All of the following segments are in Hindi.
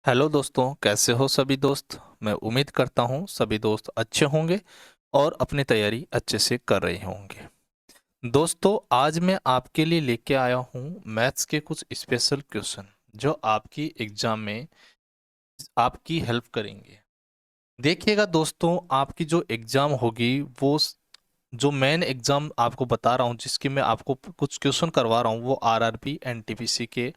हेलो दोस्तों, कैसे हो सभी दोस्त। मैं उम्मीद करता हूँ सभी दोस्त अच्छे होंगे और अपनी तैयारी अच्छे से कर रहे होंगे। दोस्तों, आज मैं आपके लिए लेके आया हूँ मैथ्स के कुछ स्पेशल क्वेश्चन जो आपकी एग्जाम में आपकी हेल्प करेंगे। देखिएगा दोस्तों, आपकी जो एग्जाम होगी जो मेन एग्जाम आपको बता रहा हूँ, जिसकी मैं आपको कुछ क्वेश्चन करवा रहा हूँ, वो आरआरबी एनटीपीसी के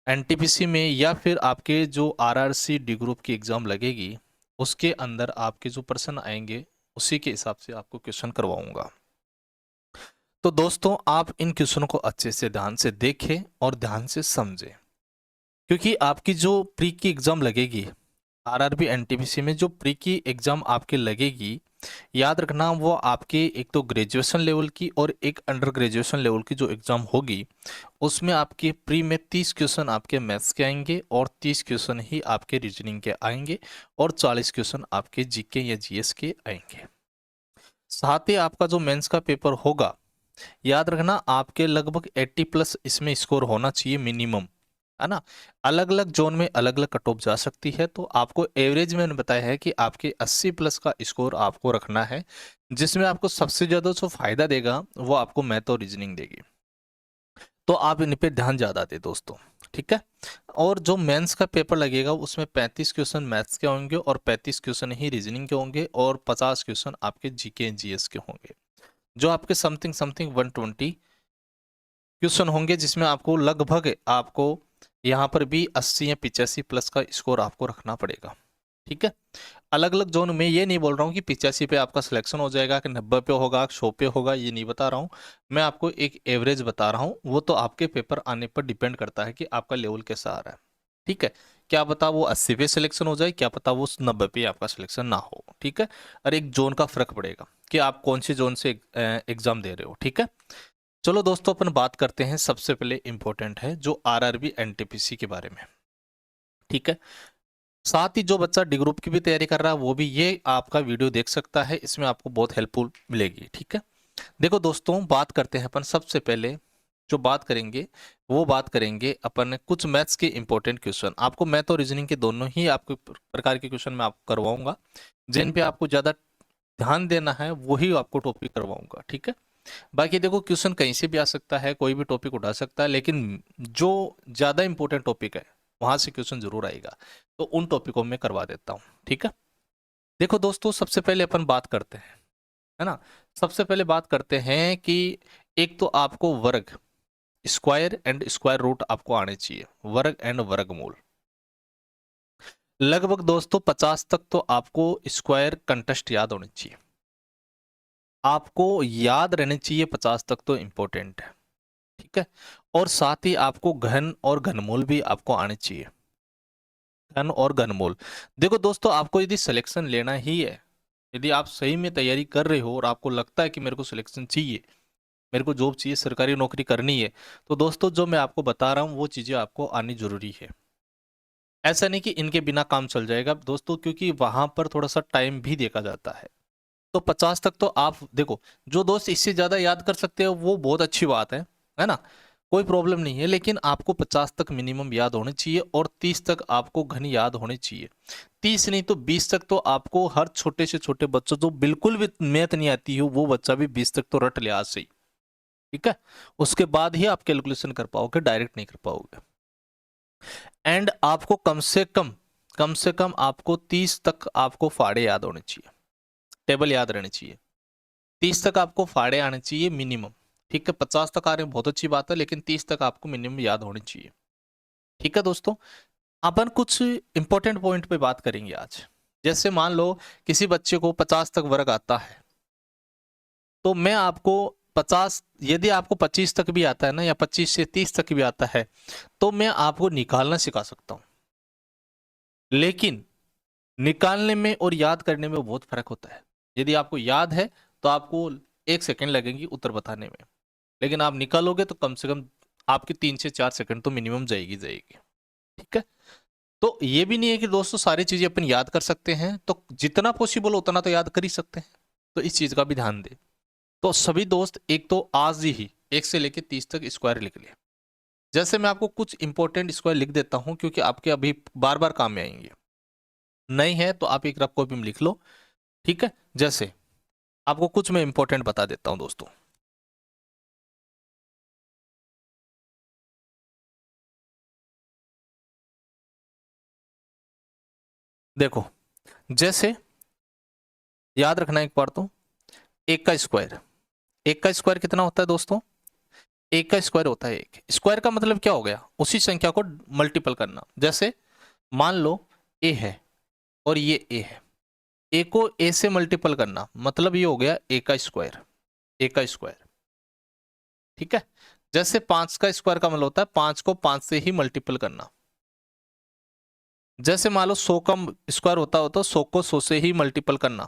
एनटीपीसी में या फिर आपके जो आरआरसी डी ग्रुप की एग्जाम लगेगी उसके अंदर आपके जो प्रश्न आएंगे उसी के हिसाब से आपको क्वेश्चन करवाऊंगा। तो दोस्तों, आप इन क्वेश्चनों को अच्छे से ध्यान से देखें और ध्यान से समझें, क्योंकि आपकी जो प्री की एग्जाम लगेगी आरआरबी एनटीपीसी में, जो प्री की एग्जाम आपके लगेगी, याद रखना वो आपके एक तो ग्रेजुएशन लेवल की और एक अंडर ग्रेजुएशन लेवल की जो एग्जाम होगी उसमें आपके प्री में 30 क्वेश्चन आपके मैथ्स के आएंगे और 30 क्वेश्चन ही आपके रीजनिंग के आएंगे और 40 क्वेश्चन आपके जीके या जीएस के आएंगे। साथ ही आपका जो मेंस का पेपर होगा, याद रखना आपके लगभग 80 प्लस इसमें स्कोर होना चाहिए मिनिमम, है ना। अलग अलग जोन में अलग अलग कट ऑफ जा सकती है, तो आपको एवरेज में बताया है कि आपके 80 प्लस का स्कोर आपको रखना है, जिसमें आपको सबसे ज्यादा जो फायदा देगा वो आपको मैथ और रीजनिंग देगी। तो आप इन पे ध्यान ज्यादा दें दोस्तों, ठीक है। और जो मेंस का पेपर लगेगा उसमें 35 क्वेश्चन मैथ्स के होंगे और 35 क्वेश्चन ही रीजनिंग के होंगे और 50 क्वेश्चन आपके जीके जीएस के होंगे, जो आपके समथिंग समथिंग 120 क्वेश्चन होंगे, जिसमें आपको लगभग आपको यहाँ पर भी 80 या 85 प्लस का स्कोर आपको रखना पड़ेगा, ठीक है। अलग अलग जोन में ये नहीं बोल रहा हूँ कि 85 पे आपका सिलेक्शन हो जाएगा, कि 90 पे होगा, 100 पे होगा, ये नहीं बता रहा हूँ। मैं आपको एक एवरेज बता रहा हूँ, वो तो आपके पेपर आने पर डिपेंड करता है कि आपका लेवल कैसा आ रहा है, ठीक है। क्या पता वो 80 पे सिलेक्शन हो जाए, क्या पता वो 90 पे आपका सिलेक्शन ना हो, ठीक है। और एक जोन का फर्क पड़ेगा कि आप कौन से जोन से एग्जाम दे रहे हो, ठीक है। चलो दोस्तों, अपन बात करते हैं, सबसे पहले इंपॉर्टेंट है जो आरआरबी एनटीपीसी के बारे में, ठीक है। साथ ही जो बच्चा डी ग्रुप की भी तैयारी कर रहा है वो भी ये आपका वीडियो देख सकता है, इसमें आपको बहुत हेल्पफुल मिलेगी, ठीक है। देखो दोस्तों, बात करते हैं अपन, सबसे पहले जो बात करेंगे वो बात करेंगे अपन कुछ मैथ्स के इंपॉर्टेंट क्वेश्चन। आपको मैथ और रीजनिंग के दोनों ही आपको प्रकार के क्वेश्चन मैं आपको करवाऊंगा, जिन पे आपको ज्यादा ध्यान देना है वही आपको टॉपिक करवाऊंगा, ठीक है। बाकी देखो, क्वेश्चन कहीं से भी आ सकता है, कोई भी टॉपिक उठा सकता है, लेकिन जो ज्यादा इंपॉर्टेंट टॉपिक है वहां से क्वेश्चन जरूर आएगा, तो उन टॉपिकों में करवा देता हूँ, ठीक है। देखो दोस्तों, सबसे पहले अपन बात करते हैं, है ना। सबसे पहले बात करते हैं कि एक तो आपको वर्ग, स्क्वायर एंड स्क्वायर रूट आपको आने चाहिए, वर्ग एंड वर्गमूल। लगभग दोस्तों 50 तक तो आपको स्क्वायर कंटेस्ट याद होनी चाहिए, आपको याद रहने चाहिए 50 तक तो इंपॉर्टेंट है, ठीक है। और साथ ही आपको घन और घनमूल भी आपको आने चाहिए, घन और घनमूल। देखो दोस्तों, आपको यदि सिलेक्शन लेना ही है, यदि आप सही में तैयारी कर रहे हो और आपको लगता है कि मेरे को सिलेक्शन चाहिए, मेरे को जॉब चाहिए, सरकारी नौकरी करनी है, तो दोस्तों जो मैं आपको बता रहा हूँ वो चीजें आपको आनी जरूरी है। ऐसा नहीं कि इनके बिना काम चल जाएगा दोस्तों, क्योंकि वहां पर थोड़ा सा टाइम भी देखा जाता है। तो 50 तक तो आप देखो, जो दोस्त इससे ज्यादा याद कर सकते हो वो बहुत अच्छी बात है ना, कोई प्रॉब्लम नहीं है, लेकिन आपको 50 तक मिनिमम याद होने चाहिए और 30 तक आपको घन याद होने चाहिए। 30 नहीं तो 20 तक तो आपको हर छोटे से छोटे बच्चों जो बिल्कुल भी मैथ नहीं आती हो वो बच्चा भी 20 तक तो रट ले आज से ही, ठीक है। उसके बाद ही आप कैलकुलेशन कर पाओगे, डायरेक्ट नहीं कर पाओगे। एंड आपको कम से कम आपको 30 तक आपको फाड़े याद होने चाहिए, टेबल याद रहने चाहिए। 30 तक आपको फाड़े आने चाहिए मिनिमम, ठीक है। 50 तक आ रहे हैं बहुत अच्छी बात है, लेकिन 30 तक आपको मिनिमम याद होनी चाहिए, ठीक है दोस्तों। अपन कुछ इंपॉर्टेंट पॉइंट पे बात करेंगे आज। जैसे मान लो किसी बच्चे को 50 तक वर्ग आता है, तो मैं आपको 50, यदि आपको 25 तक भी आता है ना, या 25 से 30 तक भी आता है, तो मैं आपको निकालना सिखा सकता हूं। लेकिन निकालने में और याद करने में बहुत फर्क होता है। यदि आपको याद है तो आपको 1 सेकंड लगेंगी उत्तर बताने में, लेकिन आप निकालोगे तो कम से कम आपके 3 से 4 सेकंड तो मिनिमम जाएगी जाएगी, ठीक है। तो ये भी नहीं है कि दोस्तों सारी चीजें अपन याद कर सकते हैं, तो जितना पॉसिबल उतना तो याद कर ही सकते हैं, तो इस चीज का भी ध्यान दें। तो सभी दोस्त एक तो आज ही 1 से लेके 30 तक स्क्वायर लिख लिया, जैसे मैं आपको कुछ इंपॉर्टेंट स्क्वायर लिख देता हूं क्योंकि आपके अभी बार बार काम में आएंगे। नहीं है तो आप एक रफ कॉपी में लिख लो, ठीक है। जैसे आपको कुछ मैं इंपॉर्टेंट बता देता हूं दोस्तों। देखो, जैसे याद रखना एक बार तो, एक का स्क्वायर, एक का स्क्वायर कितना होता है दोस्तों? एक का स्क्वायर होता है एक। स्क्वायर का मतलब क्या हो गया? उसी संख्या को मल्टीपल करना। जैसे मान लो ए है और ये ए है, ए को ए से मल्टीपल करना मतलब ये हो गया ए का स्क्वायर, ए का स्क्वायर, ठीक है। जैसे 5 का स्क्वायर का मतलब होता है 5 को 5 से ही मल्टीपल करना। जैसे मान लो 100 का स्क्वायर होता हो तो 100 को 100 से ही मल्टीपल करना।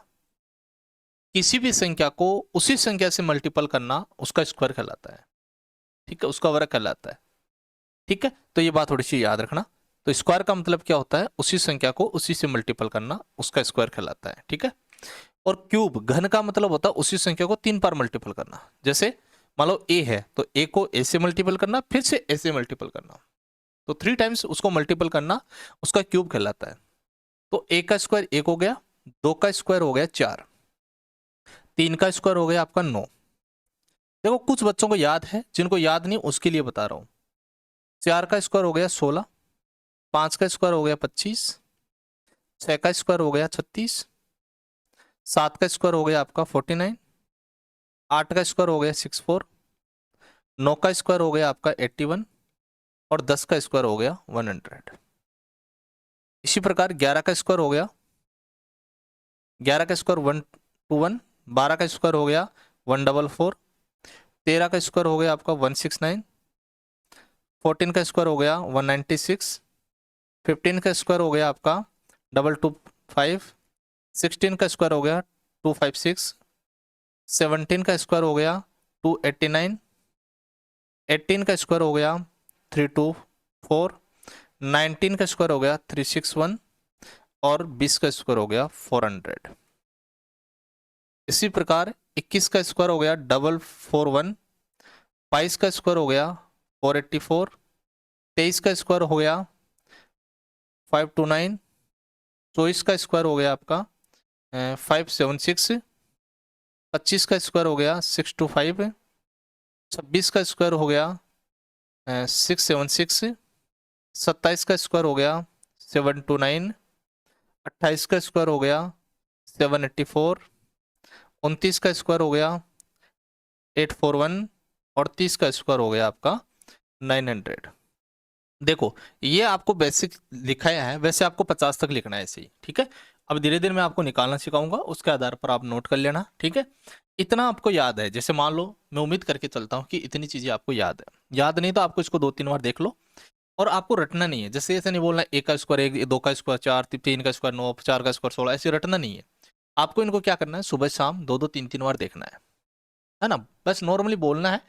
किसी भी संख्या को उसी संख्या से मल्टीपल करना उसका स्क्वायर कहलाता है, ठीक है, उसका वर्ग कहलाता है, ठीक है। तो ये बात थोड़ी सी याद रखना। तो स्क्वायर का मतलब क्या होता है? उसी संख्या को उसी से मल्टीपल करना, उसका स्क्वायर कहलाता है, ठीक है। और क्यूब, घन का मतलब होता है उसी संख्या को 3 बार मल्टीपल करना। जैसे मान लो ए है तो ए को ए से मल्टीपल करना, फिर से ए से मल्टीपल करना, तो 3 टाइम्स उसको मल्टीपल करना, उसका क्यूब कहलाता है। तो ए का स्क्वायर 1 हो गया, 2 का स्क्वायर हो गया 4, 3 का स्क्वायर हो गया आपका 9। देखो कुछ बच्चों को याद है, जिनको याद नहीं उसके लिए बता रहा हूं। 4 का स्क्वायर हो गया 16, 5 का स्क्वायर हो गया 25, 6 का स्क्वायर हो गया 36, 7 का स्क्वायर हो गया आपका 49, 8 का स्क्वायर हो गया 64, 9 का स्क्वायर हो गया आपका 81 और 10 का स्क्वायर हो गया 100। इसी प्रकार 11 का स्क्वायर हो गया, 11 का स्क्वायर 121, 12 का स्क्वायर हो गया 144, 13 का स्क्वायर हो गया आपका 169, 14 का स्क्वायर हो गया 196, 15 का स्क्वायर हो गया आपका 225, 16 का स्क्वायर हो गया 256, 17 का स्क्वायर हो गया 289, 18 का स्क्वायर हो गया 324, 19 का स्क्वायर हो गया 361 और 20 का स्क्वायर हो गया 400। इसी प्रकार 21 का स्क्वायर हो गया 441, 22 का स्क्वायर हो गया 484, 23 का स्क्वायर हो गया 529, 24 का स्क्वायर हो गया आपका 576, 25 का स्क्वायर हो गया 625, 26 का स्क्वायर हो गया 676, 27 का स्क्वायर हो गया 729, 28 का स्क्वायर हो गया 784, 29 का स्क्वायर हो गया 841 और 30 का स्क्वायर हो गया आपका 900। देखो ये आपको बेसिक लिखाया है, वैसे आपको 50 तक लिखना है ऐसे ही, ठीक है। अब धीरे धीरे मैं आपको निकालना सिखाऊंगा, उसके आधार पर आप नोट कर लेना, ठीक है। इतना आपको याद है, जैसे मान लो मैं उम्मीद करके चलता हूँ कि इतनी चीजें आपको याद है। याद नहीं तो आपको इसको 2-3 बार देख लो और आपको रटना नहीं है। जैसे ऐसे नहीं बोलना एक का स्क्वायर 1, 2 का स्क्वायर 4, 3 का स्क्वायर 9, 4 का स्क्वायर 16, ऐसे रटना नहीं है। आपको इनको क्या करना है, सुबह शाम 2-2, 3-3 बार देखना है ना। बस नॉर्मली बोलना है,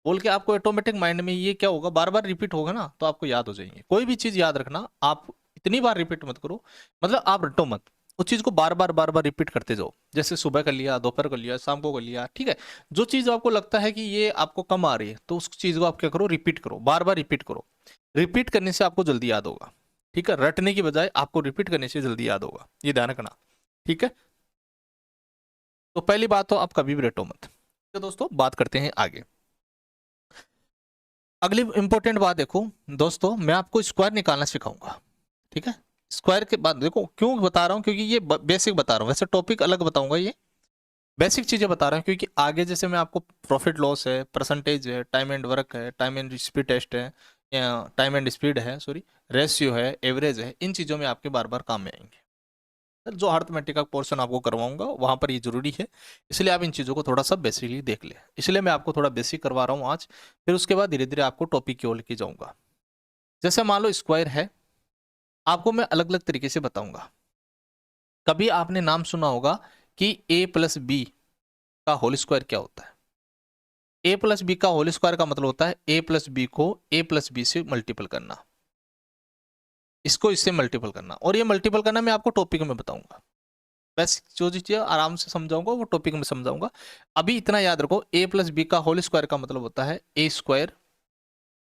बोल के आपको ऑटोमेटिक माइंड में ये क्या होगा, बार बार रिपीट होगा ना, तो आपको याद हो जाएंगे। कोई भी चीज याद रखना, आप इतनी बार रिपीट मत करो, मतलब आप रटो मत, उस चीज को बार बार रिपीट करते जाओ। जैसे सुबह कर लिया, दोपहर कर लिया, शाम को कर लिया, ठीक है। जो चीज आपको लगता है कि ये आपको कम आ रही है तो उस चीज को आप क्या करो, रिपीट करो, बार बार रिपीट करो। रिपीट करने से आपको जल्दी याद होगा, ठीक है। रटने की बजाय आपको रिपीट करने से जल्दी याद होगा, ये ध्यान रखना, ठीक है। तो पहली बात तो आप कभी भी रटो मत। तो दोस्तों बात करते हैं आगे। अगली इंपॉर्टेंट बात देखो दोस्तों, मैं आपको स्क्वायर निकालना सिखाऊंगा, ठीक है। स्क्वायर के बाद देखो क्यों बता रहा हूं, क्योंकि ये बेसिक बता रहा हूं, वैसे टॉपिक अलग बताऊंगा, ये बेसिक चीजें बता रहा हूं क्योंकि आगे जैसे मैं आपको प्रॉफिट लॉस है, परसेंटेज है, टाइम एंड वर्क है, टाइम एंड स्पीड टेस्ट है, टाइम एंड स्पीड है, सॉरी, रेशियो है, एवरेज है, इन चीजों में आपके बार बार काम में आएंगे। जो अर्थमेटिक का पोर्शन आपको करवाऊंगा वहां पर ये जरूरी है, इसलिए आप इन चीज़ों को थोड़ा सा बेसिकली देख ले, इसलिए मैं आपको थोड़ा बेसिक करवा रहा हूँ आज। फिर उसके बाद धीरे धीरे आपको टॉपिक की ओर लेके जाऊंगा। जैसे मान लो स्क्वायर है, आपको मैं अलग अलग तरीके से बताऊंगा। कभी आपने नाम सुना होगा कि ए प्लस बी का होल स्क्वायर क्या होता है। ए प्लस बी का होल स्क्वायर का मतलब होता है ए प्लस बी को ए प्लस बी से मल्टीपल करना, इसको इससे मल्टीपल करना, और ये मल्टीपल करना मैं आपको टॉपिक में बताऊंगा। बस जो चीज़ आराम से समझाऊंगा वो टॉपिक में समझाऊंगा। अभी इतना याद रखो, ए प्लस बी का होल स्क्वायर का मतलब होता है ए स्क्वायर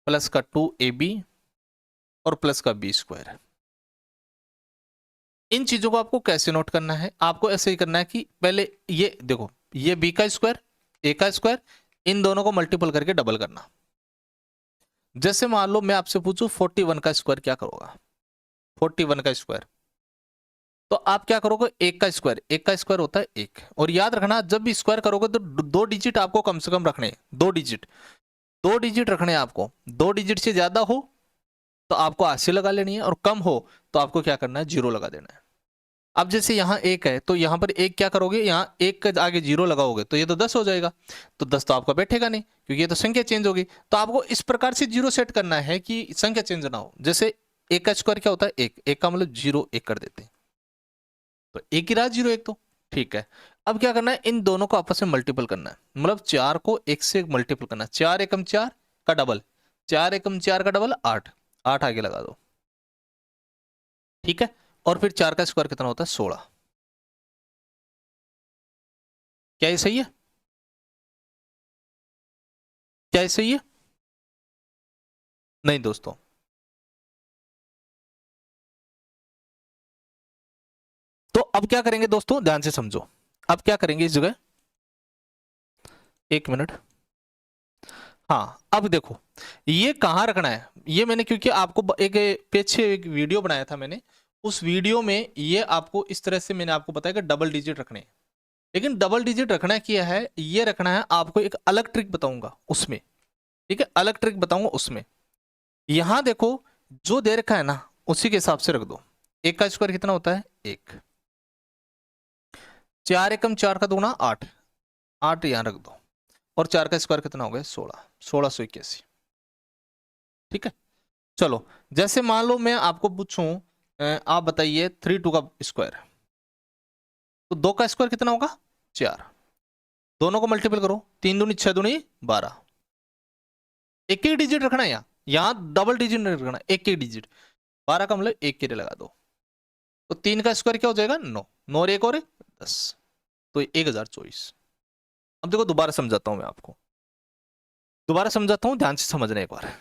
प्लस का 2ab और प्लस का b स्क्वायर। इन चीजों को आपको कैसे नोट करना है? आपको ऐसे ही करना है कि पहले ये देखो, ये b का स्क्वायर, a का स्क्वायर, इन दोनों को मल्टीपल करके डबल करना। जैसे मान लो मैं आपसे पूछूं 41 का स्क्वायर क्या करोगा? 41 का स्क्वायर, तो आप क्या करोगे? एक का स्क्वायर, एक का स्क्वायर होता है एक। और याद रखना जब भी स्क्वायर करोगे तो दो डिजिट आपको कम से कम रखने हैं, दो डिजिट रखने हैं आपको। दो डिजिट से ज्यादा हो तो आपको 80 लगा लेनी है, और कम हो तो आपको क्या करना है? 0 लगा देना है। अब जैसे यहाँ एक है तो यहाँ पर एक क्या करोगे? यहाँ एक के आगे 0 लगाओगे तो ये तो 10 हो जाएगा, तो 10 तो आपका बैठेगा नहीं क्योंकि ये तो संख्या चेंज होगी। तो आपको इस प्रकार से 0 सेट करना है कि संख्या चेंज ना हो। जैसे एक का स्क्वायर क्या होता है? एक, एक का मतलब 0 एक कर देते हैं, तो एक ही रहा 0 एक, तो ठीक है। अब क्या करना है? इन दोनों को आपस में मल्टीपल करना है, मतलब 4 को 1 से मल्टीपल करना है। 4 एकम 4 का डबल, 4 एकम 4 का डबल 8, 8 आगे लगा दो, ठीक है। और फिर 4 का स्क्वायर कितना होता है? 16। क्या ये सही है? क्या ये सही है? नहीं दोस्तों, तो अब क्या करेंगे दोस्तों? ध्यान से समझो। अब क्या करेंगे इस जगह, एक मिनट। हाँ अब देखो, ये कहाँ रखना है? ये मैंने क्योंकि आपको एक पीछे एक वीडियो बनाया था मैंने, उस वीडियो में ये आपको इस तरह से मैंने आपको बताया कि डबल डिजिट रखने हैं। लेकिन डबल डिजिट रखना क्या है? ये रखना है आपको एक अलग ट्रिक बताऊंगा उसमें, ठीक है, अलग ट्रिक बताऊंगा उसमें। यहां देखो, जो दे रखा है ना उसी के हिसाब से रख दो। एक का स्क्वायर कितना होता है? एक। 4 एकम 4 का दूना 8, 8 यहां रख दो। और 4 का स्क्वायर कितना हो गया? 16, 1681, ठीक है। चलो, जैसे मान लो मैं आपको पूछूं, आप बताइए 3 2 का स्क्वायर, तो 2 का स्क्वायर कितना होगा? 4। दोनों को मल्टीपल करो, 3 दूनी 6 दूनी 12। एक एक डिजिट रखना है यहाँ डबल डिजिट नहीं रखना, एक एक डिजिट। 12 का मतलब एक के लिए लगा दो, तो 3 का स्क्वायर क्या हो जाएगा? 9, 9 और एक और 10, तो 1024। अब देखो दोबारा समझाता हूं मैं आपको, दोबारा समझाता हूं, ध्यान से समझना एक बार।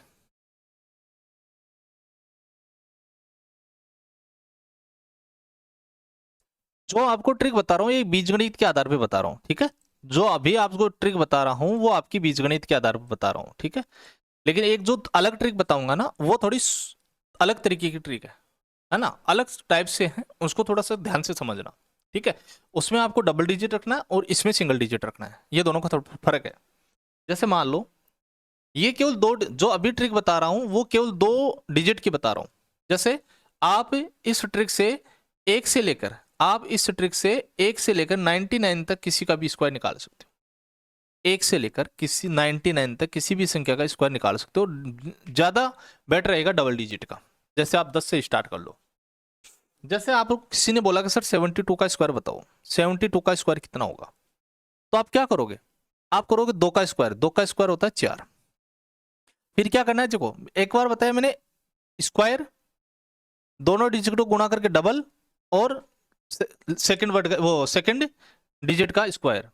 जो आपको ट्रिक बता रहा हूँ ये बीजगणित के आधार पे बता रहा हूँ, ठीक है। जो अभी आपको ट्रिक बता रहा हूँ वो आपकी बीजगणित के आधार पर बता रहा हूँ, ठीक है। लेकिन एक जो अलग ट्रिक बताऊंगा ना वो थोड़ी अलग तरीके की ट्रिक है ना, अलग टाइप से है, उसको थोड़ा सा ध्यान से समझना, ठीक है। उसमें आपको डबल डिजिट रखना है और इसमें सिंगल डिजिट रखना है, ये दोनों का थोड़ा फर्क है। जैसे मान लो ये केवल दो, जो अभी ट्रिक बता रहा हूं वो केवल 2 डिजिट की बता रहा हूं। जैसे आप इस ट्रिक से एक से लेकर, आप इस ट्रिक से एक से लेकर 99 तक किसी का भी स्क्वायर निकाल सकते हो। एक से लेकर किसी 99 तक किसी भी संख्या का स्क्वायर निकाल सकते हो। ज्यादा बेटर रहेगा डबल डिजिट का। जैसे आप 10 से स्टार्ट कर लो। जैसे आप किसी ने बोला कि सर 72 का स्क्वायर बताओ, 72 का स्क्वायर कितना होगा? तो आप क्या करोगे? आप करोगे 2 का स्क्वायर, 2 का स्क्वायर होता है 4। फिर क्या करना है? देखो एक बार बताया मैंने, स्क्वायर, दोनों डिजिट को गुणा करके डबल, और सेकंड वर्ड वो सेकंड डिजिट का स्क्वायर।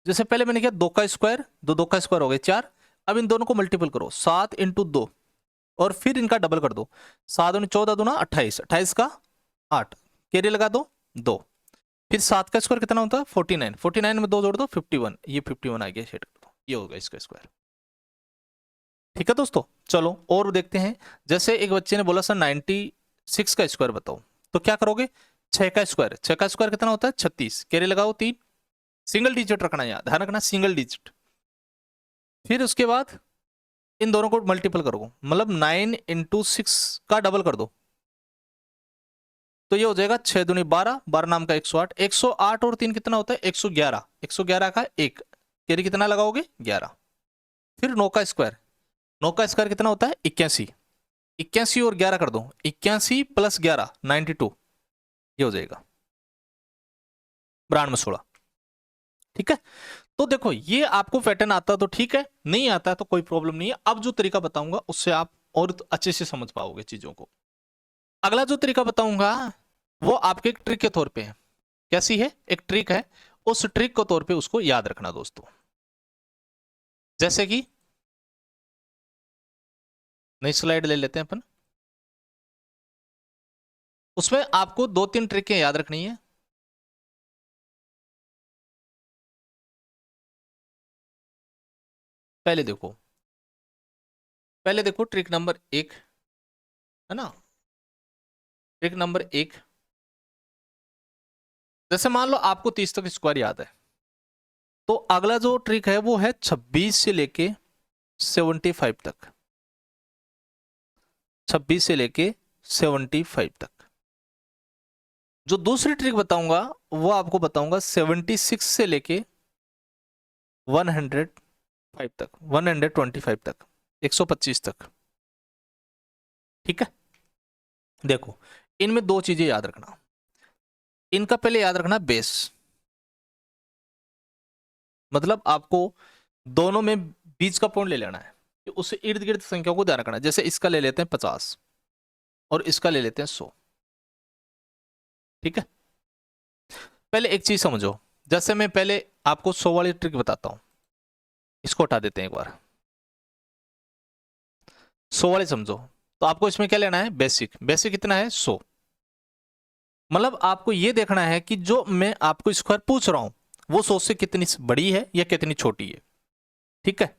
जैसे पहले मैंने किया 2 का स्क्वायर, दो का स्क्वायर हो गए 4। अब इन दोनों को मल्टीपल करो, 7 इंटू 2, और फिर इनका डबल कर दो। 7 दूनी 14 दूना 28, 28 का 8, कैरी लगा दो 2। फिर 7 का स्क्वायर कितना होता है? 49, 49 में 2 जोड़ दो 51, ये 51 आ गया, सेट कर दो, ये होगा इसका स्क्वायर। ठीक है दोस्तों, चलो और देखते हैं। जैसे एक बच्चे ने बोला सर 96 का स्क्वायर बताओ, तो क्या करोगे? 6 का स्क्वायर, 6 का स्क्वायर कितना होता है? 36, कैरी लगाओ 3, सिंगल डिजिट रखना, याद ध्यान रखना सिंगल डिजिट। फिर उसके बाद इन दोनों को मल्टीपल करो, मतलब 9 इंटू 6 का डबल कर दो, तो ये हो जाएगा 6 दूनी 12, 12 नाम का 108, 108 और 3 कितना होता है? 111, 111 का 1, कैरी कितना लगाओगे? 11। फिर 9 का स्क्वायर, 9 का स्क्वायर कितना होता है? 81, 81 और 11 कर दो, 81 प्लस 11 92, ये हो जाएगा 9216। ठीक है, तो देखो ये आपको पैटर्न आता तो ठीक है, नहीं आता तो कोई प्रॉब्लम नहीं है। अब जो तरीका बताऊंगा उससे आप और अच्छे से समझ पाओगे चीजों को। अगला जो तरीका बताऊंगा वो आपके एक ट्रिक के तौर पे है। कैसी है? एक ट्रिक है, उस ट्रिक के तौर पे उसको याद रखना दोस्तों। जैसे कि नई स्लाइड ले लेते हैं अपन। उसमें आपको 2-3 ट्रिकें याद रखनी है। पहले देखो, पहले देखो ट्रिक नंबर 1, है ना। ट्रिक नंबर 1, जैसे मान लो आपको 30 तक स्क्वायर याद है, तो अगला जो ट्रिक है वो है 26 से लेके 75 तक। 26 से लेके 75 तक। जो दूसरी ट्रिक बताऊंगा वो आपको बताऊंगा 76 से लेके 105 तक, 125 तक, 125 तक। ठीक है। देखो, इनमें दो चीजें याद रखना। इनका पहले याद रखना बेस, मतलब आपको दोनों में बीच का पॉइंट ले लेना है कि उससे इर्द गिर्द संख्याओं को ध्यान रखना है। जैसे इसका ले लेते हैं 50 और इसका ले लेते हैं 100। ठीक है। पहले एक चीज समझो, जैसे मैं पहले आपको 100 वाली ट्रिक बताता हूं। इसको हटा देते हैं एक बार। 100 वाले समझो, तो आपको इसमें क्या लेना है, बेसिक। बेसिक कितना है, 100। मतलब आपको यह देखना है कि जो मैं आपको स्क्वायर पूछ रहा हूं वो 100 से कितनी बड़ी है या कितनी छोटी है। ठीक है।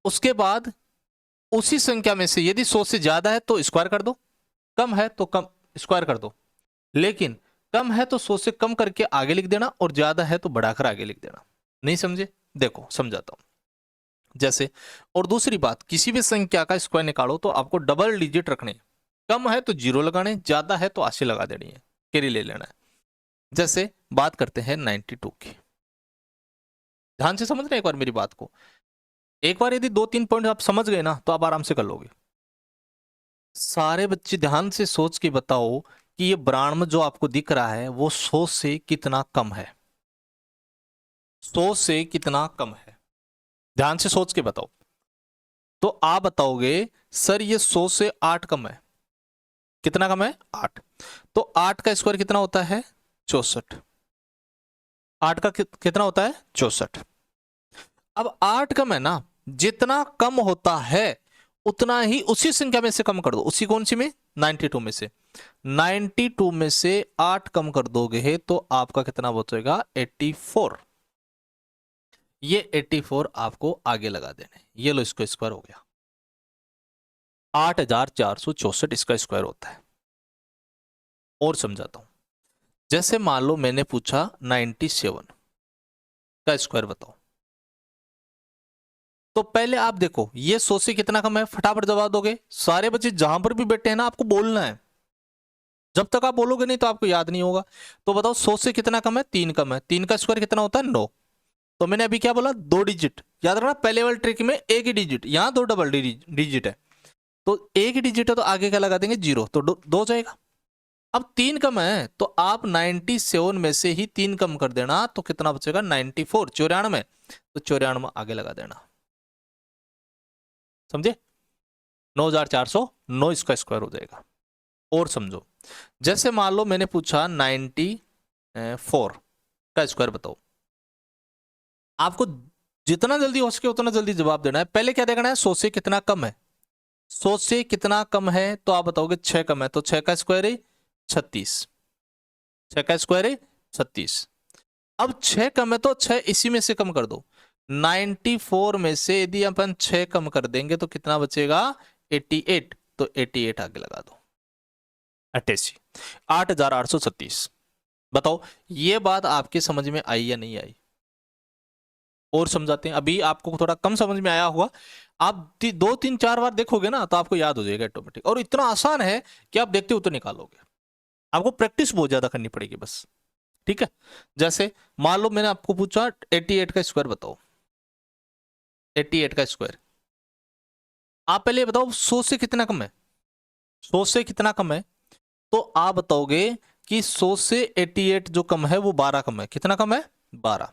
उसके बाद उसी संख्या में से यदि 100 से ज्यादा है तो स्क्वायर कर दो, कम है तो कम स्क्वायर कर दो। लेकिन कम है तो 100 से कम करके आगे लिख देना और ज्यादा है तो बढ़ाकर आगे लिख देना। नहीं समझे? देखो समझाता हूं। जैसे, और दूसरी बात, किसी भी संख्या का स्क्वायर निकालो तो आपको डबल डिजिट रखने। कम है तो जीरो लगाने, ज्यादा है तो आशी लगा देनी है, कैरी ले लेना है। जैसे बात करते हैं 92 की। ध्यान से समझ रहे हैं एक बार मेरी बात को। एक बार यदि 2-3 पॉइंट आप समझ गए ना तो आप आराम से कर लोगे। सारे बच्चे ध्यान से सोच के बताओ कि ये ब्राह्मण जो आपको दिख रहा है वो 100 से कितना कम है। 100 से कितना कम है, ध्यान से सोच के बताओ। तो आप बताओगे सर ये 100 से 8 कम है। कितना कम है, 8। तो 8 का स्क्वायर कितना होता है, 64। 8 का कितना होता है, 64। अब 8 कम है ना, जितना कम होता है उतना ही उसी संख्या में से कम कर दो। उसी कौन सी में, 92 में से। 92 में से 8 कम कर दोगे तो आपका कितना बचेगा, 84। ये 84 आपको आगे लगा देने। ये लो, इसको स्क्वायर हो गया। 8464 इसका स्क्वायर होता है। और समझाता हूं। जैसे मान लो मैंने पूछा 97 का स्क्वायर बताओ, तो पहले आप देखो ये 100 से कितना कम है, फटाफट जवाब दोगे। सारे बच्चे जहां पर भी बैठे हैं ना, आपको बोलना है। जब तक आप बोलोगे नहीं तो आपको याद नहीं होगा। तो बताओ 100 से कितना कम है, 3 कम है। 3 का स्क्वायर कितना होता है, 9। तो मैंने अभी क्या बोला, 2 डिजिट। याद रखना, पहले वाली ट्रिक में एक ही डिजिट, यहां 2 डबल डिजिट है। तो एक ही डिजिट है तो आगे क्या लगा देंगे, 0, तो 2 जाएगा। अब 3 कम है तो आप 97 में से ही 3 कम कर देना, तो कितना बचेगा, 94, 94। तो 94 आगे लगा देना। समझे? 9409 इसका स्क्वायर हो जाएगा। और समझो, जैसे मान लो मैंने पूछा 94 का स्क्वायर बताओ। आपको जितना जल्दी हो सके उतना जल्दी जवाब देना है। पहले क्या देखना है, 100 से कितना कम है। 100 से कितना कम है तो आप बताओगे 6 कम है, तो 6 का स्क्वायर है 36। 6 का स्क्वायर है 36। अब 6 कम है तो 6 इसी में से कम कर दो। 94 में से यदि अपन 6 कम कर देंगे तो कितना बचेगा, 88। तो 88 आगे लगा दो। 88, 8836। बताओ ये बात आपके समझ में आई या नहीं आई? और समझाते हैं। अभी आपको थोड़ा कम समझ में आया होगा, आप 2-3-4 बार देखोगे ना तो आपको याद हो जाएगा ऑटोमेटिक। और इतना आसान है कि आप देखते हो तो निकालोगे। आपको प्रैक्टिस बहुत ज्यादा करनी पड़ेगी बस। ठीक है। जैसे मान लो मैंने आपको पूछा 88 का स्क्वायर बताओ। 88 का स्क्वायर, आप पहले बताओ 100 से कितना कम है। 100 से कितना कम है, तो आप बताओगे कि 100 से 88 जो कम है वो 12 कम है। कितना कम है, 12।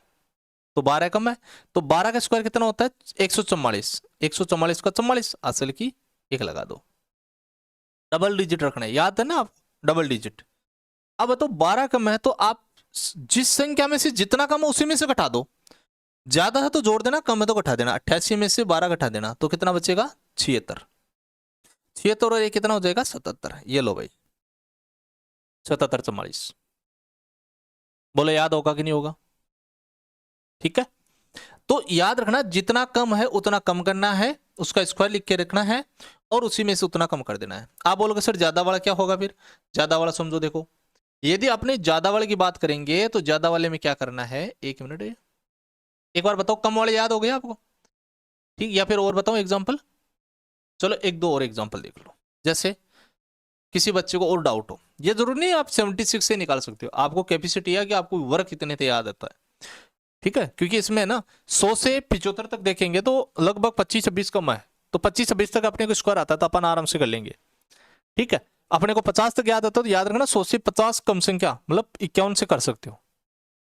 तो 12 कम है, तो 12 का स्क्वायर कितना होता है, 144। 144 का 44 असल की 1 लगा दो। डबल डिजिट रखना है, याद है ना आप, डबल डिजिट। अब बताओ 12 कम है तो आप जिस संख्या में से जितना कम है उसी में से घटा दो। ज्यादा है तो जोड़ देना, कम है तो घटा देना। 88 में से 12 घटा देना तो कितना बचेगा, 76। 76 और ये कितना हो जाएगा 77। ये लो भाई 77 44। बोलो याद होगा कि नहीं होगा? ठीक है, तो याद रखना जितना कम है उतना कम करना है, उसका स्क्वायर लिख के रखना है और उसी में से उतना कम कर देना है। आप बोलोगे सर ज्यादा वाला क्या होगा? फिर ज्यादा वाला समझो, देखो यदि अपने ज्यादा वाले की बात करेंगे तो ज्यादा वाले में क्या करना है, एक मिनट एक बार बताओ, कम वाले याद हो गया आपको? ठीक, या फिर और बताओ एग्जाम्पल? चलो एक दो और एग्जाम्पल देख लो। जैसे किसी बच्चे को और डाउट हो, ये जरूरी नहीं आप 76 से निकाल सकते हो, आपको कैपेसिटी है कि आपको वर्क कितने थे याद आता है। ठीक है, क्योंकि इसमें ना 100 से 75 तक देखेंगे तो लगभग 25-26 कम है, तो 25-26 तक अपने को स्क्वायर आता है तो अपन आराम से कर लेंगे। ठीक है, अपने को 50 तक याद आता है तो याद रखना 100 से 50 कम संख्या मतलब 51 से कर सकते हो।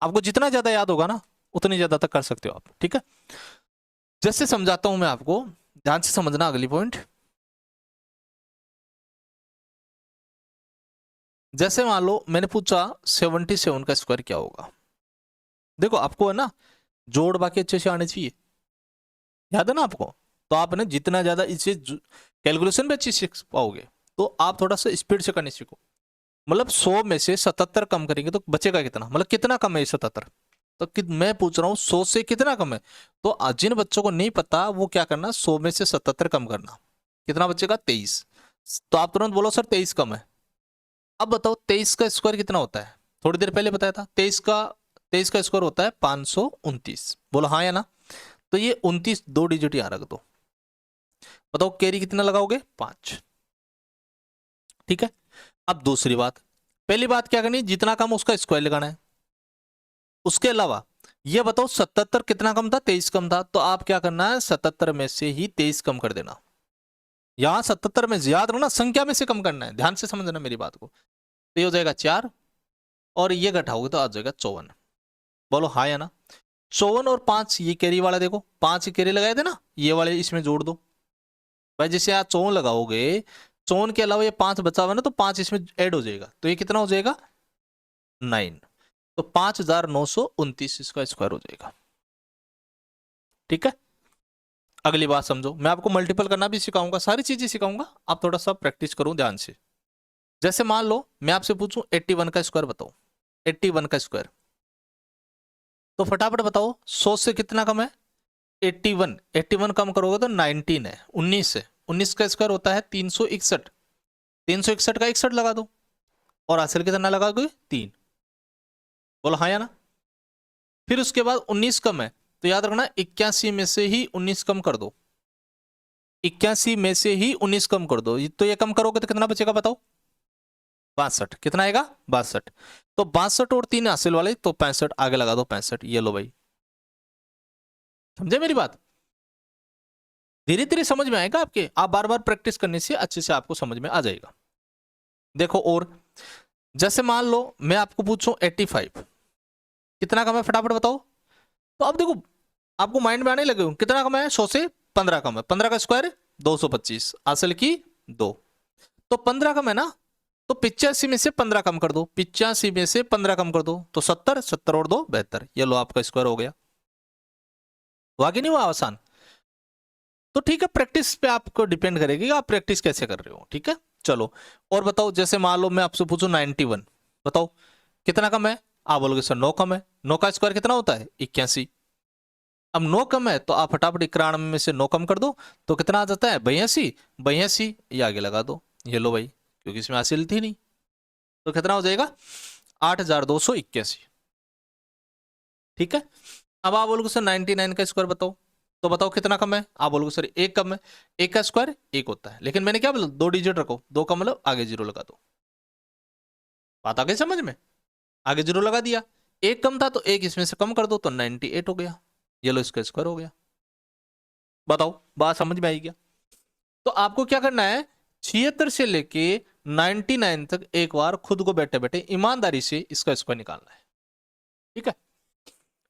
आपको जितना ज्यादा याद होगा ना उतनी ज्यादा तक कर सकते हो आप। ठीक है, जैसे समझाता हूं मैं आपको, ध्यान से समझना अगली पॉइंट। जैसे मान लो मैंने पूछा 77 का स्क्वायर क्या होगा। देखो आपको है ना जोड़ बाकी अच्छे से आने चाहिए, याद है ना आपको? तो आप ना जितना ज्यादा इसे कैलकुलेशन भी अच्छी सीख पाओगे, तो आप थोड़ा सा स्पीड से करने सीखो। मतलब 100 में से 77 कम करेंगे तो बचेगा कितना, मतलब कितना कम है ये 77? तो मैं पूछ रहा हूँ 100 से कितना कम है, तो जिन बच्चों को नहीं पता वो क्या करना, 100 में से 77 कम करना, कितना बचेगा 23। तो आप तुरंत बोलो सर 23 कम है। अब बताओ 23 का स्क्वायर कितना होता है? थोड़ी देर पहले बताया था 23 का स्क्वायर होता है 529। बोलो हाँ या ना? तो ये 29 दो डिजिट यहाँ रख दो, बताओ कैरी कितना लगाओगे? 5। ठीक है, अब दूसरी बात, पहली बात क्या करनी, जितना कम उसका स्क्वायर लगाना है। उसके अलावा ये बताओ 77 कितना कम था? 23 कम था, तो आप क्या करना है 77 में से ही 23 कम कर देना। यहां 77 में याद रखना संख्या में से कम करना है, ध्यान से समझना मेरी बात को। तो ये हो जाएगा 4 और ये घटाओगे तो आ जाएगा 54। बोलो हाँ या ना? 54 और 5 ये कैरी वाला, देखो 5 कैरी लगाए थे ना, ये वाले इसमें जोड़ दो भाई। जैसे आप 54 लगाओगे, 54 के अलावा ये 5 बचा हुआ ना, तो 5 इसमें ऐड हो जाएगा, तो ये कितना हो जाएगा 9। तो 5929 इसका स्क्वायर हो जाएगा। ठीक है, अगली बात समझो, मैं आपको मल्टीपल करना भी सिखाऊंगा, सारी चीजें सिखाऊंगा, आप थोड़ा सा प्रैक्टिस करो ध्यान से। जैसे मान लो मैं आपसे पूछूं 81 का स्क्वायर बताओ, 81 का स्क्वायर, तो फटाफट बताओ 100 से कितना कम है? 81। 81 कम करोगे तो 19 है, 19 है। 19 का स्क्वायर होता है 361। 361 का 61 लगा दो और आंसर कितना लगाओगे? 3। बोलो हाँ या ना? फिर उसके बाद 19 कम है, तो याद रखना 81 में से ही 19 कम कर दो। 81 में से ही 19 कम कर दो, तो ये कम करोगे तो कितना बचेगा बताओ? 62। कितना आएगा? 62। तो 62 और 3 हासिल वाले तो 65, आगे लगा दो 65। ये लो भाई, समझे मेरी बात? धीरे धीरे समझ में आएगा आपके, आप बार बार प्रैक्टिस करने से अच्छे से आपको समझ में आ जाएगा। देखो और जैसे मान लो मैं आपको पूछूं 85 कितना कम है, फटाफट बताओ। तो अब देखो आपको माइंड में आने लगे हो, कितना कम है? 100 से 15 कम है, 15 का स्क्वायर 225, असल की 2। तो 15 कम है ना, तो 85 में से 15 कम कर दो, 85 में से 15 कम कर दो तो 70, 70 और 2 72। ये लो आपका स्क्वायर हो गया। वाकई नहीं हुआ आसान? तो ठीक है, प्रैक्टिस पे आपको डिपेंड करेगी आप प्रैक्टिस कैसे कर रहे हो। ठीक है, चलो और बताओ, जैसे मान लो मैं आपसे पूछूं 91 बताओ कितना कम है? आप बोलोगे सर 9 कम है। 9 का स्क्वायर कितना होता है? 81। अब 9 कम है तो आप फटाफट 91 में से 9 कम कर दो, तो कितना आ जाता है? 82। 82 ये आगे लगा दो, ये लो भाई, क्योंकि इसमें हासिल थी नहीं, तो कितना हो जाएगा? 8281। ठीक है, अब आप बोलोगे सर 99 का स्क्वायर बताओ, तो बताओ कितना कम है? आप बोलोगे सर 1 कम है। 1 का स्क्वायर 1 होता है, लेकिन मैंने क्या बोला, 2 डिजिट रखो, 2 का मतलब आगे 0 लगा दो। बात आ गई समझ में? आगे 0 लगा दिया, 1 कम था तो 1 इसमें से कम कर दो तो 98 हो गया। ये लो इसका स्क्वायर हो गया। बताओ बात समझ में आई क्या? तो आपको क्या करना है, 76 से लेके 99 तक एक बार खुद को बैठे बैठे ईमानदारी से इसका स्क्वायर निकालना है। ठीक है,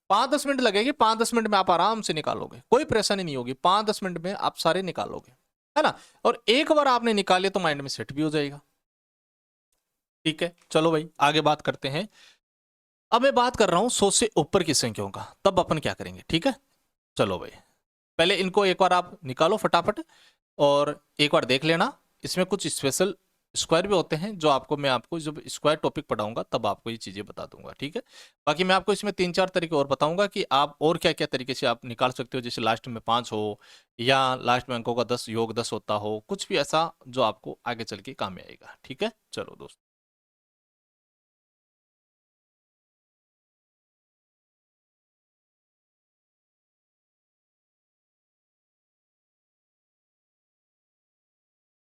5-10 मिनट लगेगी, 5-10 मिनट में आप आराम से निकालोगे, कोई परेशानी नहीं होगी, 5-10 मिनट में आप सारे निकालोगे, है ना? और एक बार आपने निकाले तो माइंड में सेट भी हो जाएगा। ठीक है, चलो भाई आगे बात करते हैं। अब मैं बात कर रहा हूं 100 से ऊपर की संख्याओं का, तब अपन क्या करेंगे। ठीक है, चलो भाई पहले इनको एक बार आप निकालो फटाफट और एक बार देख लेना, इसमें कुछ स्पेशल स्क्वायर भी होते हैं जो आपको मैं आपको जब स्क्वायर टॉपिक पढ़ाऊंगा तब आपको ये चीजें बता दूंगा, ठीक है। बाकी मैं आपको इसमें 3-4 तरीके और बताऊंगा कि आप और क्या क्या तरीके से आप निकाल सकते हो, जैसे लास्ट में 5 हो या लास्ट में अंकों का 10 योग 10 होता हो, कुछ भी ऐसा जो आपको आगे चल के काम में आएगा, ठीक है। चलो दोस्त,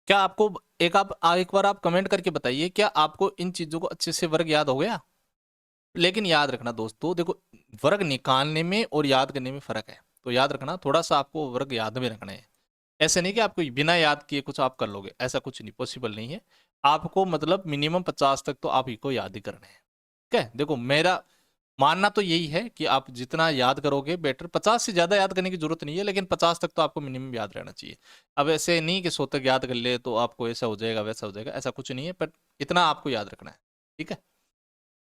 क्या आपको एक बार आप कमेंट करके बताइए, क्या आपको इन चीजों को अच्छे से वर्ग याद हो गया? लेकिन याद रखना दोस्तों, देखो वर्ग निकालने में और याद करने में फर्क है, तो याद रखना थोड़ा सा आपको वर्ग याद में रखना है। ऐसे नहीं कि आपको बिना याद किए कुछ आप कर लोगे, ऐसा कुछ नहीं, पॉसिबल नहीं है। आपको मतलब मिनिमम 50 तक तो आप ही को याद ही करने हैं, ठीक है। देखो मेरा मानना तो यही है कि आप जितना याद करोगे बेटर, 50 से ज्यादा याद करने की जरूरत नहीं है, लेकिन 50 तक तो आपको मिनिमम याद रहना चाहिए। अब ऐसे नहीं कि 100 तक याद कर ले तो आपको ऐसा हो जाएगा वैसा हो जाएगा, ऐसा कुछ नहीं है, पर इतना आपको याद रखना है, ठीक है।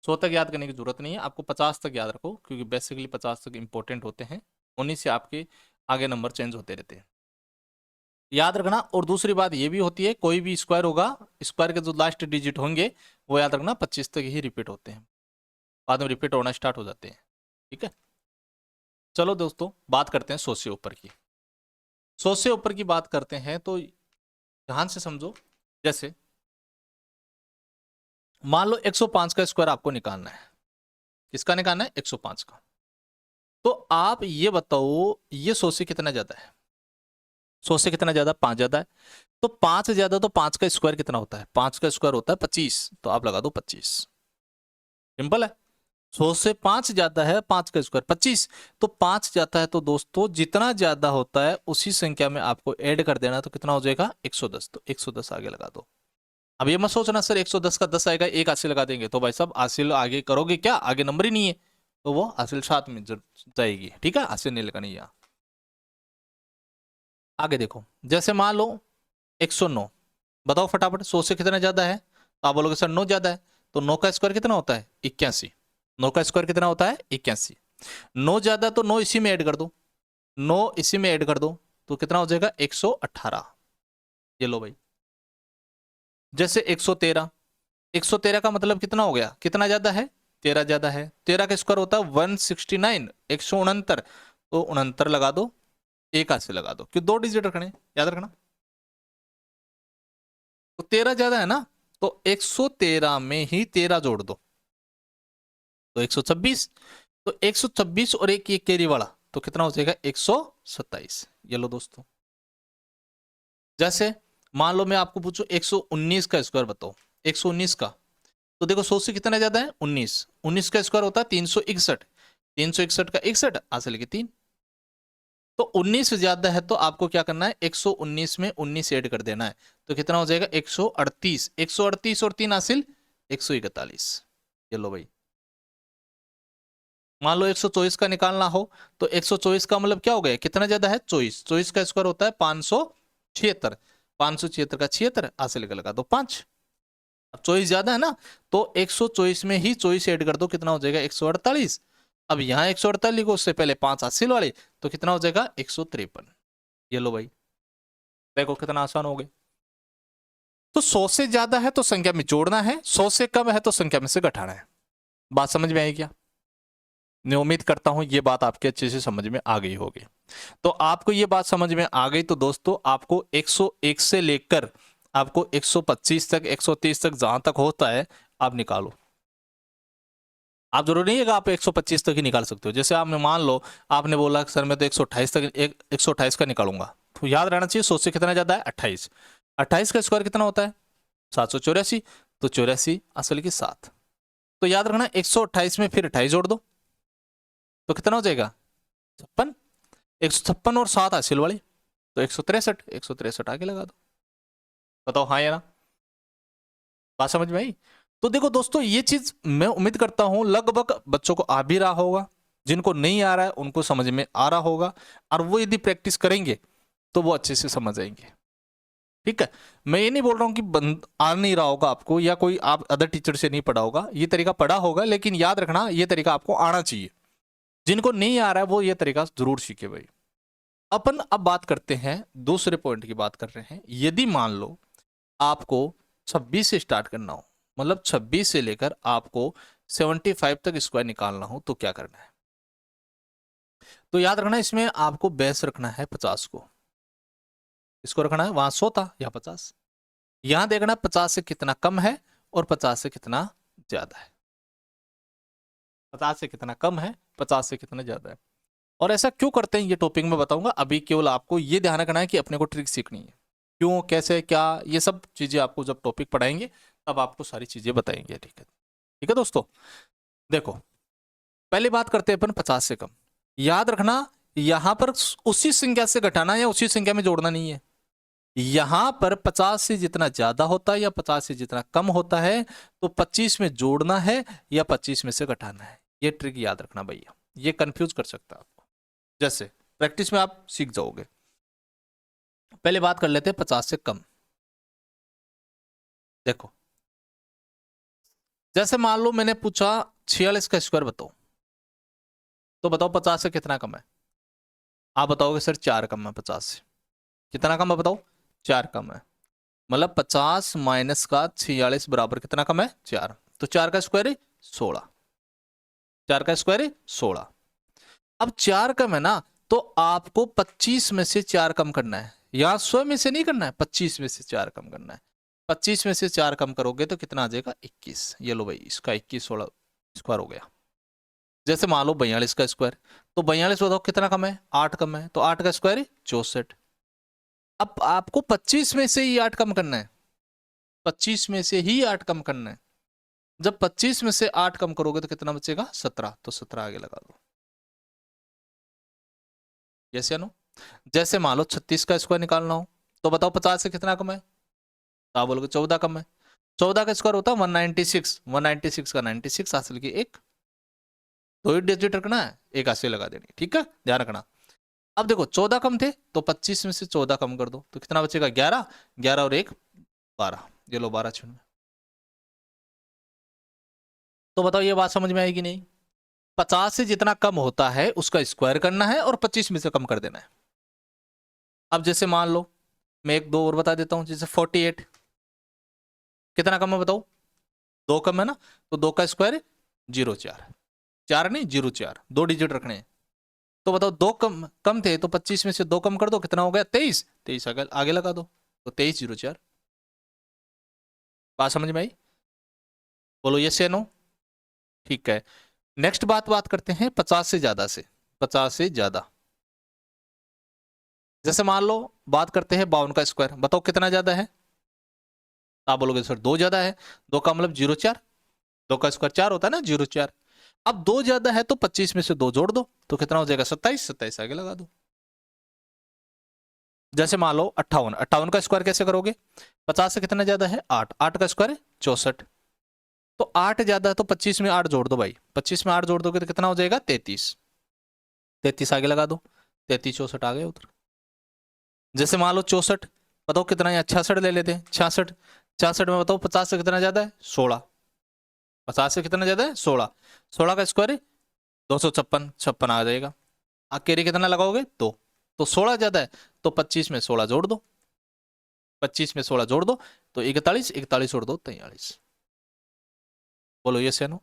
100 तक याद करने की जरूरत नहीं है, आपको 50 तक याद रखो, क्योंकि बेसिकली 50 तक इंपॉर्टेंट होते हैं, उन्हीं से आपके आगे नंबर चेंज होते रहते हैं, याद रखना। और दूसरी बात ये भी होती है, कोई भी स्क्वायर होगा, स्क्वायर के जो लास्ट डिजिट होंगे वो याद रखना 25 तक ही रिपीट होते हैं, बाद में रिपीट होना स्टार्ट हो जाते हैं, ठीक है। चलो दोस्तों, बात करते हैं 100 से ऊपर की। 100 से ऊपर की बात करते हैं तो ध्यान से समझो। जैसे मान लो 105 का स्क्वायर आपको निकालना है, किसका निकालना है? 105 का। तो आप ये बताओ, ये 100 से कितना ज्यादा है? 100 से कितना ज्यादा? 5 ज्यादा है। तो 5 ज्यादा, तो 5 का स्क्वायर कितना होता है? 5 का स्क्वायर होता है 25, तो आप लगा दो 25। सिंपल है। 100 से 5 ज्यादा है, 5 का स्क्वायर 25, तो 5 जाता है, तो दोस्तों जितना ज्यादा होता है उसी संख्या में आपको ऐड कर देना, तो कितना हो जाएगा? 110, तो 110 आगे लगा दो। अब ये मत सोचना सर 110 का 10 आएगा, एक हासिल लगा देंगे, तो भाई साहब हासिल आगे करोगे क्या? आगे नंबर ही नहीं है, तो वो हासिल साथ में जाएगी, ठीक है, हासिल नहीं लगानी यहाँ। आगे देखो, जैसे मान लो 109, बताओ फटाफट 100 से कितना ज्यादा है? तो आप बोलोगे सर 9 ज्यादा है, तो 9 का स्क्वायर कितना होता है? 81। 9 का स्क्वायर कितना होता है? 81। 9 ज्यादा, तो 9 इसी में ऐड कर दो, 9 इसी में ऐड कर दो, तो कितना हो जाएगा? 118। ये लो भाई। जैसे 113, 113 का मतलब कितना हो गया? कितना ज्यादा है? 13 ज्यादा है। 13 का स्क्वायर होता है 169, 169, तो 69 लगा दो, एक हाथ से लगा दो, क्यों? 2 डिजिट रखने, याद रखना। तो 13 ज्यादा है ना, तो 113 में ही 13 जोड़ दो, तो 126। तो 126 और एक ये कैरी वाला, तो कितना हो जाएगा? 127। ये लो दोस्तों। जैसे मान लो मैं आपको पूछूं 119 का स्क्वायर बताओ, 119 का, तो देखो 100 से कितना ज्यादा है? 19। 19 का स्क्वायर होता है 361, 361 का 61 हासिल के 3, तो 19 से ज्यादा है, तो आपको क्या करना है? 119 में 19 ऐड कर देना है, तो कितना हो जाएगा? 138। 138 और 3 हासिल 141। ये लो भाई। मान लो 124 का निकालना हो, तो 124 का मतलब क्या हो गया? कितना ज्यादा है? 24। 24 का स्क्वायर होता है 576, 576 का 76 हासिल का लगा दो 5। अब 24 ज्यादा है ना, तो 124 में ही 24 ऐड कर दो, कितना हो जाएगा? 148। अब यहाँ 148 को, उससे पहले 5 हासिल वाले, तो कितना हो जाएगा? 153। ये लो भाई, देखो कितना आसान हो गया। तो 100 से ज्यादा है तो संख्या में जोड़ना है, 100 से कम है तो संख्या में से घटाना है। बात समझ में आई क्या? मैं उम्मीद करता हूं ये बात आपके अच्छे से समझ में आ गई होगी। तो आपको ये बात समझ में आ गई, तो दोस्तों आपको 101 से लेकर आपको 125 तक, 130 तक, जहां तक होता है आप निकालो। आप जरूरी नहीं है कि आप 125 तक ही निकाल सकते हो। जैसे आपने मान लो आपने बोला सर मैं तो 128 तक, 128 का निकालूंगा, तो याद रहना चाहिए 100 से कितना ज्यादा है? 28। 28 का स्क्वायर कितना होता है? 784, तो 84 असल की 7, तो याद रखना 128 में फिर 28 जोड़ दो, तो कितना हो जाएगा? 56। 156 और 7 हासिल वाली, तो 163, 163 आगे लगा दो। बताओ हाँ या ना? बात समझ में आई? तो देखो दोस्तों, ये चीज मैं उम्मीद करता हूं लगभग बच्चों को आ भी रहा होगा, जिनको नहीं आ रहा है उनको समझ में आ रहा होगा, और वो यदि प्रैक्टिस करेंगे तो वो अच्छे से समझ आएंगे, ठीक है। मैं ये नहीं बोल रहा हूं कि आ नहीं रहा होगा आपको, या कोई आप अदर टीचर से नहीं पढ़ा होगा, ये तरीका पढ़ा होगा, लेकिन याद रखना ये तरीका आपको आना चाहिए। जिनको नहीं आ रहा है वो ये तरीका जरूर सीखे भाई। अपन अब बात करते हैं दूसरे पॉइंट की, बात कर रहे हैं, यदि मान लो आपको 26 से स्टार्ट करना हो, मतलब 26 से लेकर आपको 75 तक स्क्वायर निकालना हो तो क्या करना है? तो याद रखना इसमें आपको बेस रखना है 50 को, इसको रखना है वहां 100 था या 50, यहां देखना 50 से कितना कम है और 50 से कितना ज्यादा है, 50 से कितना कम है, 50 से कितना ज्यादा है। और ऐसा क्यों करते हैं ये टॉपिक में बताऊंगा, अभी केवल आपको ये ध्यान रखना है कि अपने को ट्रिक सीखनी है, क्यों कैसे क्या, ये सब चीजें आपको जब टॉपिक पढ़ाएंगे तब आपको सारी चीजें बताएंगे। ठीक है दोस्तों, देखो पहली बात करते हैं अपन 50 से कम। याद रखना यहां पर उसी संख्या से घटाना या उसी संख्या में जोड़ना नहीं है, यहां पर 50 से जितना ज्यादा होता है या 50 से जितना कम होता है तो 25 में जोड़ना है या 25 में से घटाना है। ये ट्रिक याद रखना भैया, ये कंफ्यूज कर सकता है आपको, जैसे प्रैक्टिस में आप सीख जाओगे। पहले बात कर लेते हैं 50 से कम। देखो जैसे मान लो मैंने पूछा 46 का स्क्वायर बताओ, तो बताओ 50 से कितना कम है? आप बताओगे सर 4 कम है 50 से। कितना कम है बताओ? 4 कम है, मतलब 50 माइनस का 46 बराबर कितना कम है? 4। तो 4 का स्क्वायर है 16, 4 का स्क्वायर है 16। अब 4 कम है ना, तो आपको 25 में से 4 कम करना है, यहां 100 में से नहीं करना है, 25 में से 4 कम करना है। 25 में से 4 कम करोगे तो कितना आ जाएगा? 21। ये लो भाई, इसका 21 16 स्क्वायर हो गया। जैसे मान लो 42 का स्क्वायर, तो 42 बताओ कितना कम है? 8 कम है, तो 8 का स्क्वायर है 64। अब आपको 25 में से ही 8 कम करना है, 25 में से ही 8 कम करना है। जब 25 में से 8 कम करोगे तो कितना बचेगा? 17। तो 17 आगे लगा दो। यस या नो? जैसे मान लो 36 का स्क्वायर निकालना हो, तो बताओ 50 से कितना कम है? तो आप बोलोगे 14 कम है। 14 का स्क्वायर होता है 196, 196 का 96 हासिल की एक, दो ही डिजिट रखना है, एक हासिल लगा देनी। ठीक है, ध्यान रखना। अब देखो 14 कम थे तो 25 में से 14 कम कर दो तो कितना बचेगा? 11, 11 और एक 12। ये लो 12 छून। तो बताओ ये बात समझ में आएगी नहीं? 50 से जितना कम होता है उसका स्क्वायर करना है और 25 में से कम कर देना है। अब जैसे मान लो मैं एक दो और बता देता हूं, जैसे 48 कितना कम है बताओ? 2 कम है ना, तो 2 का स्क्वायर 0 4, 4 नहीं 0 4, दो डिजिट रखने हैं। तो बताओ 2 कम कम थे तो 25 में से 2 कम कर दो, कितना हो गया? 23, 23 आगे आगे लगा दो, तो 23 0 4। बात समझ में आई? बोलो ये से नो। ठीक है, नेक्स्ट बात करते हैं 50 से ज्यादा से। 50 से ज्यादा, जैसे मान लो बात करते हैं 52 का स्क्वायर, बताओ कितना ज्यादा है? आप बोलोगे सर 2 ज्यादा है। 2 का मतलब 0 4, 2 का स्क्वायर 4 होता है ना, 0 4। अब 2 ज्यादा है तो 25 में से 2 जोड़ दो तो कितना हो जाएगा? 27, 27 आगे लगा दो। जैसे मान लो 58, 58 का स्क्वायर कैसे करोगे? 50 से कितना ज्यादा है? 8, 8 का स्क्वायर 64। तो 8 ज्यादा है तो 25 में 8 जोड़ दो भाई, 25 में 8 जोड़ दोगे तो कितना हो जाएगा? 33, 33 आगे लगा दो, 33 64 आ गए उधर। जैसे मान लो 64, बताओ कितना है? 66 ले लेते हैं, 66, 66 में बताओ 50 से कितना ज्यादा है? 16, 50 से कितना ज्यादा है? 16, 16 का स्क्वायर 256, 56 आ जाएगा। अकेले कितना लगाओगे? 2, तो 16 ज्यादा है तो 25 में 16 जोड़ दो, 25 में 16 जोड़ दो तो 41, 41 जोड़ दो 43। बोलो ये से नो?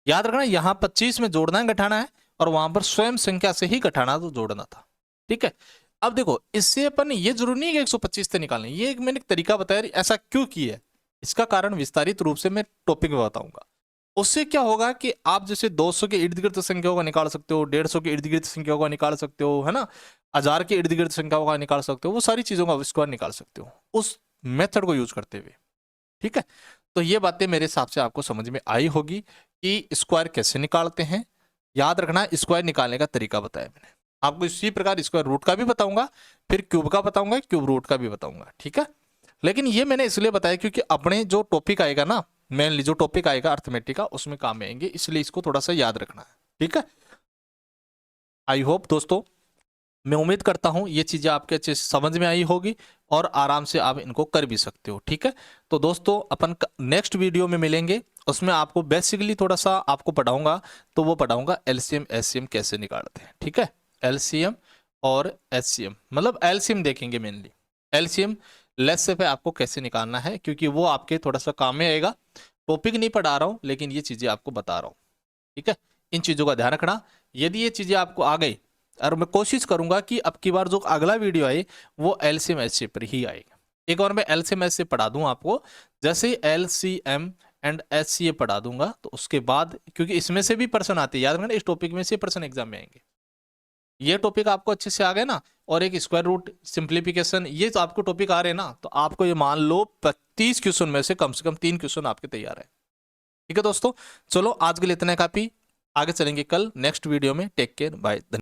याद रखना यहां 25 में जोड़ना है घटाना है, और वहां पर स्वयं संख्या से ही घटाना तो जोड़ना था। ठीक है, अब देखो इससे अपन ये जरूरी नहीं है कि 125 से निकालना, ये एक मैंने एक तरीका बताया, ऐसा क्यों किया है इसका कारण विस्तारित रूप से मैं टॉपिक में बताऊंगा। उससे क्या होगा कि आप जैसे 200 के इर्द गिर्द संख्याओं का निकाल सकते हो, 150 के इर्द गिर्द संख्याओं का निकाल सकते हो, है ना, 1000 के इर्द गिर्द संख्याओं का निकाल सकते हो, वो सारी चीजों का स्क्वायर निकाल सकते हो उस मेथड को यूज करते हुए। ठीक है, तो ये बातें मेरे हिसाब से आपको समझ में आई होगी कि स्क्वायर कैसे निकालते हैं। याद रखना स्क्वायर निकालने का तरीका बताया मैंने आपको, इसी प्रकार स्क्वायर रूट का भी बताऊंगा, फिर क्यूब का बताऊंगा, क्यूब रूट का भी बताऊंगा। ठीक है, लेकिन ये मैंने इसलिए बताया क्योंकि अपने जो टॉपिक आएगा ना, मेनली जो टॉपिक आएगा अर्थमेटिक का, उसमें काम में आएंगे, इसलिए इसको थोड़ा सा याद रखना है। ठीक है, आई होप दोस्तों, मैं उम्मीद करता हूं ये चीजें आपके अच्छे से समझ में आई होगी और आराम से आप इनको कर भी सकते हो। ठीक है, तो दोस्तों अपन नेक्स्ट वीडियो में मिलेंगे, उसमें आपको बेसिकली थोड़ा सा आपको पढ़ाऊंगा, तो वो पढ़ाऊंगा एलसीएम एचसीएम कैसे निकालते हैं। ठीक है, एलसीएम और एचसीएम, मतलब एलसीएम देखेंगे मेनली, एलसीएम लेस से पे आपको कैसे निकालना है, क्योंकि वो आपके थोड़ा सा काम में आएगा। टॉपिक नहीं पढ़ा रहा हूं, लेकिन ये चीजें आपको बता रहा हूं। ठीक है, इन चीजों का ध्यान रखना। यदि ये चीजें आपको आ गई, और मैं कोशिश करूंगा कि अब की बार जो अगला वीडियो आए वो एलसीएम एचसीएफ पर ही आएगा। एक बार मैं एलसीएम एचसीएफ पढ़ा दूं आपको, जैसे ही एलसीएम एंड एचसीएफ पढ़ा दूंगा तो उसके बाद, क्योंकि इसमें से भी प्रश्न आते हैं, याद रखना इस टॉपिक में से प्रश्न एग्जाम में आएंगे। ये टॉपिक आपको अच्छे से आ गए ना, और एक स्क्वायर रूट सिंप्लीफिकेशन, ये तो आपको टॉपिक आ रहे हैं ना, तो आपको ये मान लो 25 क्वेश्चन में से कम 3 क्वेश्चन आपके तैयार है। ठीक है दोस्तों, चलो आज के लिए इतना काफी, आगे चलेंगे कल नेक्स्ट वीडियो में। Take care, bye.